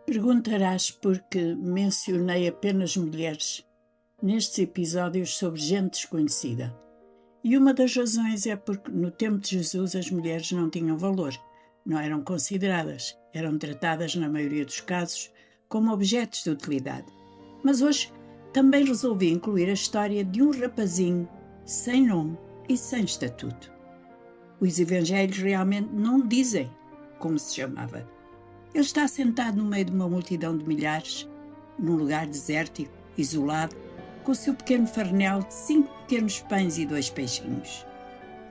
Perguntarás por que mencionei apenas mulheres nestes episódios sobre gente desconhecida. E uma das razões é porque no tempo de Jesus as mulheres não tinham valor, não eram consideradas, eram tratadas na maioria dos casos como objetos de utilidade. Mas hoje também resolvi incluir a história de um rapazinho sem nome e sem estatuto. Os evangelhos realmente não dizem como se chamava. Ele está sentado no meio de uma multidão de milhares, num lugar desértico, isolado, com o seu pequeno farnel de 5 pequenos pães e 2 peixinhos.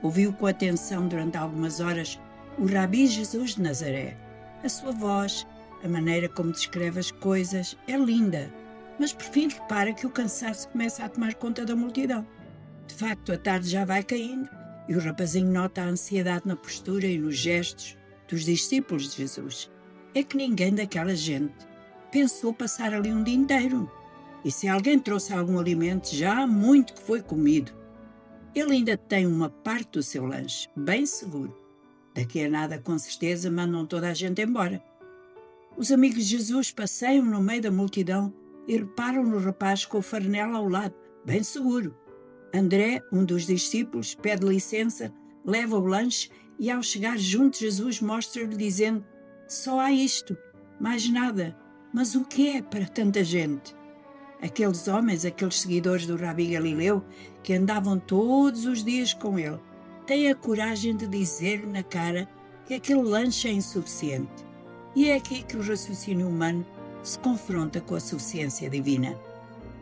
Ouviu com atenção durante algumas horas o Rabi Jesus de Nazaré. A sua voz, a maneira como descreve as coisas, é linda, mas por fim repara que o cansaço começa a tomar conta da multidão. De facto, a tarde já vai caindo e o rapazinho nota a ansiedade na postura e nos gestos dos discípulos de Jesus. É que ninguém daquela gente pensou passar ali um dia inteiro. E se alguém trouxe algum alimento, já há muito que foi comido. Ele ainda tem uma parte do seu lanche, bem seguro. Daqui a nada, com certeza, mandam toda a gente embora. Os amigos de Jesus passeiam no meio da multidão e reparam no rapaz com o farnel ao lado, bem seguro. André, um dos discípulos, pede licença, leva o lanche e, ao chegar junto de Jesus, mostra-lhe dizendo: só há isto, mais nada. Mas o que é para tanta gente? Aqueles homens, aqueles seguidores do Rabi Galileu, que andavam todos os dias com ele, têm a coragem de dizer-lhe na cara que aquele lanche é insuficiente. E é aqui que o raciocínio humano se confronta com a suficiência divina.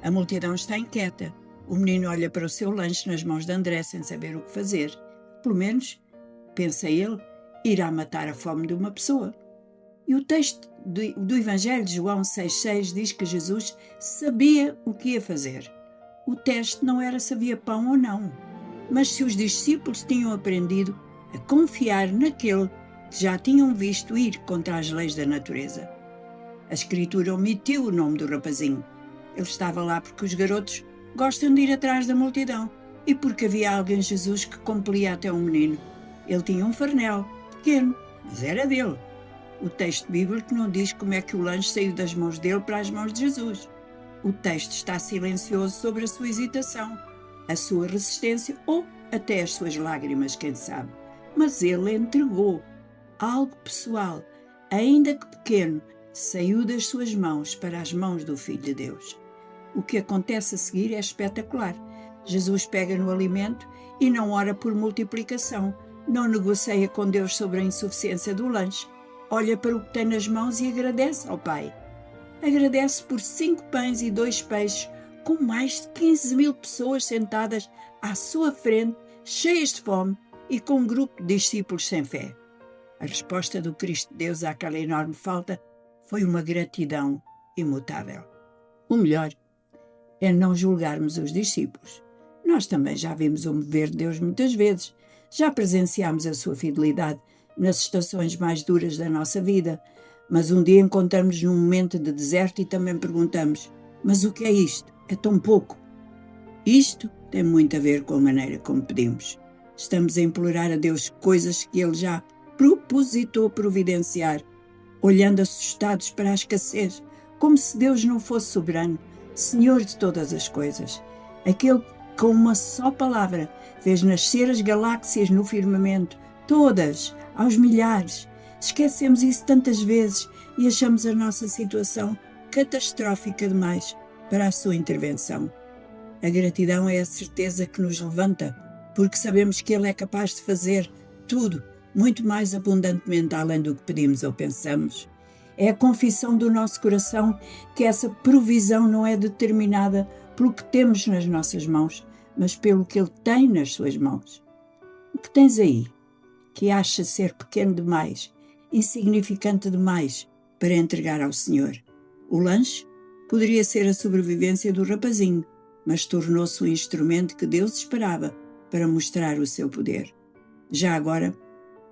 A multidão está inquieta. O menino olha para o seu lanche nas mãos de André sem saber o que fazer. Pelo menos, pensa ele, irá matar a fome de uma pessoa. E o texto do Evangelho de João 6,6 diz que Jesus sabia o que ia fazer. O teste não era se havia pão ou não, mas se os discípulos tinham aprendido a confiar naquele que já tinham visto ir contra as leis da natureza. A Escritura omitiu o nome do rapazinho. Ele estava lá porque os garotos gostam de ir atrás da multidão e porque havia alguém em Jesus que compelia até um menino. Ele tinha um farnel, pequeno, mas era dele. O texto bíblico não diz como é que o lanche saiu das mãos dele para as mãos de Jesus. O texto está silencioso sobre a sua hesitação, a sua resistência ou até as suas lágrimas, quem sabe. Mas ele entregou algo pessoal, ainda que pequeno, saiu das suas mãos para as mãos do Filho de Deus. O que acontece a seguir é espetacular. Jesus pega no alimento e não ora por multiplicação, não negocia com Deus sobre a insuficiência do lanche. Olha para o que tem nas mãos e agradece ao Pai. Agradece por 5 pães e 2 peixes, com mais de 15.000 pessoas sentadas à sua frente, cheias de fome e com um grupo de discípulos sem fé. A resposta do Cristo de Deus àquela enorme falta foi uma gratidão imutável. O melhor é não julgarmos os discípulos. Nós também já vimos o mover de Deus muitas vezes, já presenciámos a sua fidelidade nas estações mais duras da nossa vida, mas um dia encontramos num momento de deserto e também perguntamos: mas o que é isto? É tão pouco. Isto tem muito a ver com a maneira como pedimos. Estamos a implorar a Deus coisas que Ele já propositou providenciar, olhando assustados para a escassez, como se Deus não fosse soberano, Senhor de todas as coisas. Aquele que com uma só palavra fez nascer as galáxias no firmamento, todas, aos milhares. Esquecemos isso tantas vezes e achamos a nossa situação catastrófica demais para a sua intervenção. A gratidão é a certeza que nos levanta, porque sabemos que Ele é capaz de fazer tudo, muito mais abundantemente além do que pedimos ou pensamos. É a confissão do nosso coração que essa provisão não é determinada pelo que temos nas nossas mãos, mas pelo que Ele tem nas suas mãos. O que tens aí, que acha ser pequeno demais, insignificante demais para entregar ao Senhor? O lanche poderia ser a sobrevivência do rapazinho, mas tornou-se o instrumento que Deus esperava para mostrar o seu poder. Já agora,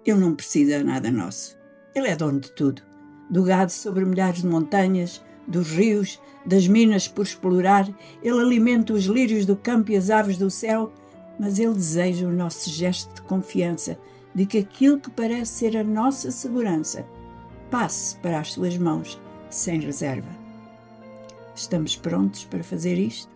Ele não precisa de nada nosso. Ele é dono de tudo. Do gado sobre milhares de montanhas, dos rios, das minas por explorar, Ele alimenta os lírios do campo e as aves do céu, mas Ele deseja o nosso gesto de confiança, de que aquilo que parece ser a nossa segurança passe para as suas mãos, sem reserva. Estamos prontos para fazer isto?